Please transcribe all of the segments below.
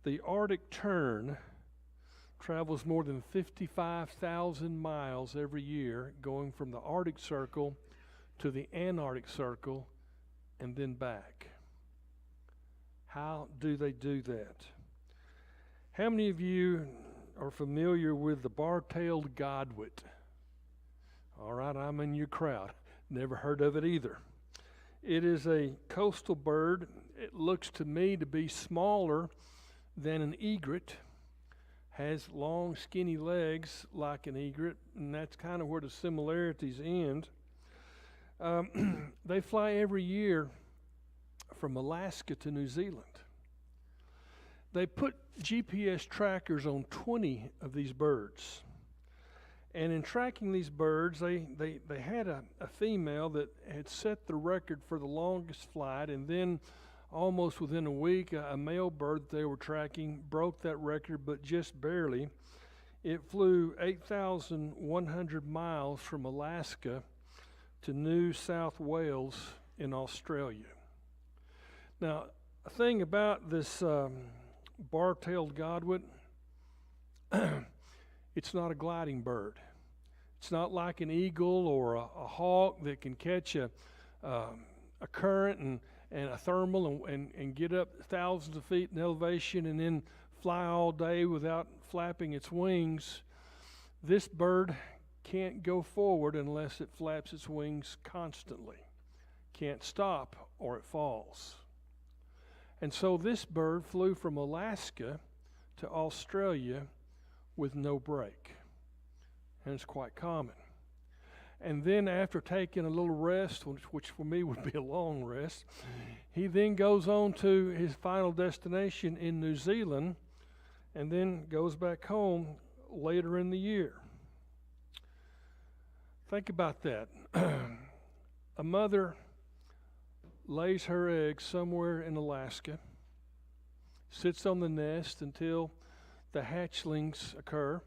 The Arctic tern travels more than 55,000 miles every year, going from the Arctic Circle to the Antarctic Circle and then back. How do they do that? How many of you are familiar with the bar-tailed godwit? All right, I'm in your crowd. Never heard of it either. It is a coastal bird. It looks to me to be smaller than an egret, has long skinny legs like an egret, and that's kind of where the similarities end. They fly every year from Alaska to New Zealand. They put GPS trackers on 20 of these birds. And in tracking these birds, they had a female that had set the record for the longest flight, and then almost within a week, a male bird that they were tracking broke that record, but just barely. It flew 8,100 miles from Alaska to New South Wales in Australia. Now, a thing about this bar-tailed godwit, it's not a gliding bird. It's not like an eagle or a hawk that can catch a current and a thermal and get up thousands of feet in elevation and then fly all day without flapping its wings. This bird can't go forward unless it flaps its wings constantly. Can't stop or it falls. And so this bird flew from Alaska to Australia with no break. And it's quite common. And then after taking a little rest, which for me would be a long rest, he then goes on to his final destination in New Zealand and then goes back home later in the year. Think about that. A mother lays her eggs somewhere in Alaska, sits on the nest until the hatchlings occur,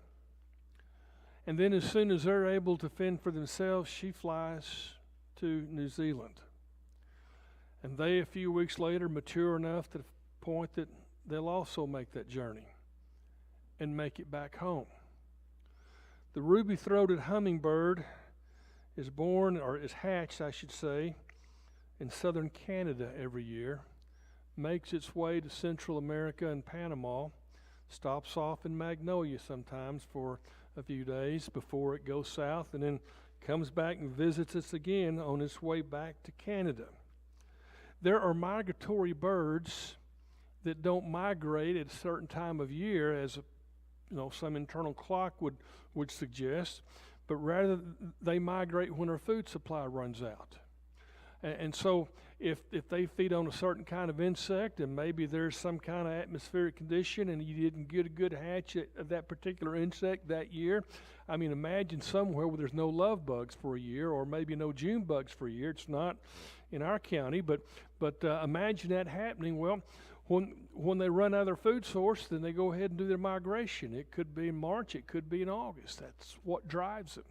and then as soon as they're able to fend for themselves, she flies to New Zealand. And they, a few weeks later, mature enough to the point that they'll also make that journey and make it back home. The ruby-throated hummingbird is born, or is hatched, I should say, in southern Canada every year, makes its way to Central America and Panama, stops off in Magnolia sometimes for a few days before it goes south, and then comes back and visits us again on its way back to Canada. There are migratory birds that don't migrate at a certain time of year, as some internal clock would suggest, but rather they migrate when our food supply runs out. And so if they feed on a certain kind of insect, and maybe there's some kind of atmospheric condition and you didn't get a good hatch of that particular insect that year, I mean, imagine somewhere where there's no love bugs for a year, or maybe no June bugs for a year. It's not in our county, but imagine that happening. Well, when they run out of their food source, then they go ahead and do their migration. It could be in March, it could be in August. That's what drives it.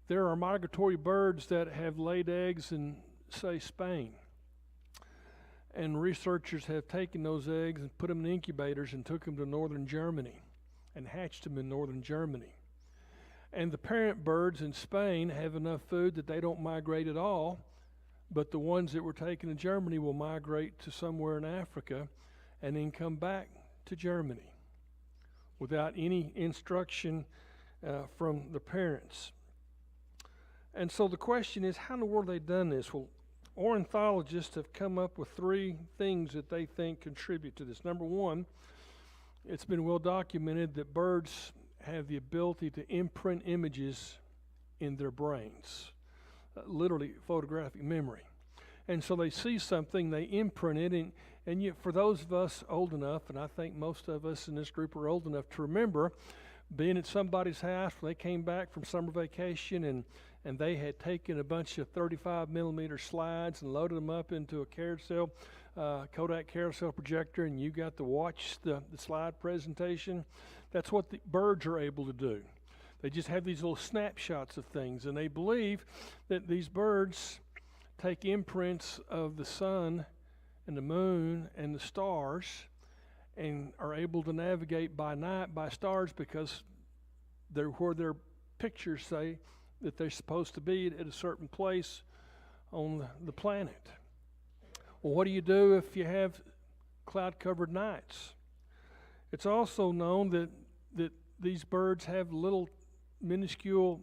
There are migratory birds that have laid eggs in, say, Spain. And researchers have taken those eggs and put them in incubators and took them to northern Germany and hatched them in northern Germany. And the parent birds in Spain have enough food that they don't migrate at all, but the ones that were taken to Germany will migrate to somewhere in Africa and then come back to Germany without any instruction from the parents. And so the question is, how in the world have they done this? Well, ornithologists have come up with three things that they think contribute to this. Number one, it's been well documented that birds have the ability to imprint images in their brains, literally photographic memory. And so they see something, they imprint it, and yet for those of us old enough, and I think most of us in this group are old enough to remember being at somebody's house when they came back from summer vacation and they had taken a bunch of 35 millimeter slides and loaded them up into a carousel, Kodak carousel projector, and you got to watch the slide presentation. That's what the birds are able to do. They just have these little snapshots of things, and they believe that these birds take imprints of the sun and the moon and the stars, and are able to navigate by night by stars because they're where their pictures say that they're supposed to be at a certain place on the planet. Well, what do you do if you have cloud-covered nights? It's also known that these birds have little minuscule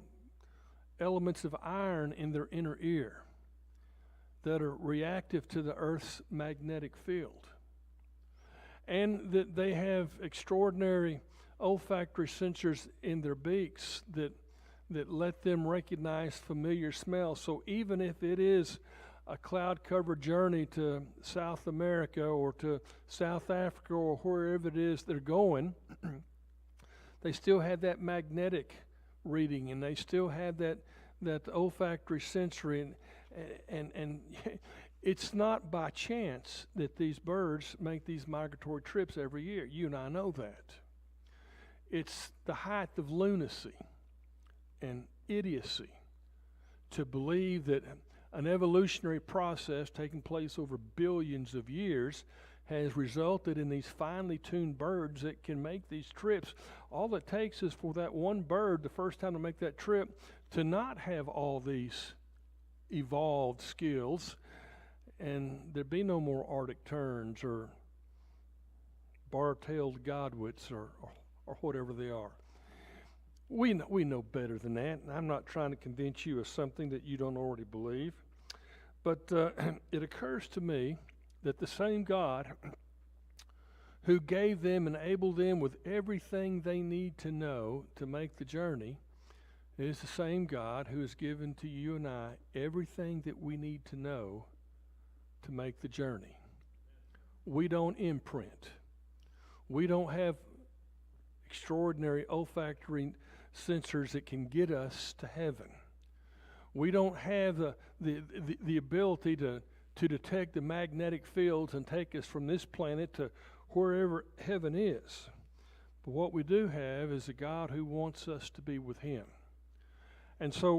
elements of iron in their inner ear that are reactive to the Earth's magnetic field. And that they have extraordinary olfactory sensors in their beaks that let them recognize familiar smells. So even if it is a cloud-covered journey to South America or to South Africa or wherever it is they're going, they still have that magnetic reading, and they still have that olfactory sensory, and it's not by chance that these birds make these migratory trips every year. You and I know that. It's the height of lunacy and idiocy to believe that an evolutionary process taking place over billions of years has resulted in these finely tuned birds that can make these trips. All it takes is for that one bird, the first time to make that trip, to not have all these evolved skills, and there'd be no more Arctic terns or bar-tailed godwits or whatever they are. We know better than that, and I'm not trying to convince you of something that you don't already believe. But it occurs to me that the same God who gave them and enabled them with everything they need to know to make the journey is the same God who has given to you and I everything that we need to know to make the journey. We don't imprint. We don't have extraordinary olfactory sensors that can get us to heaven. We don't have the ability to detect the magnetic fields and take us from this planet to wherever heaven is. But what we do have is a God who wants us to be with Him. And so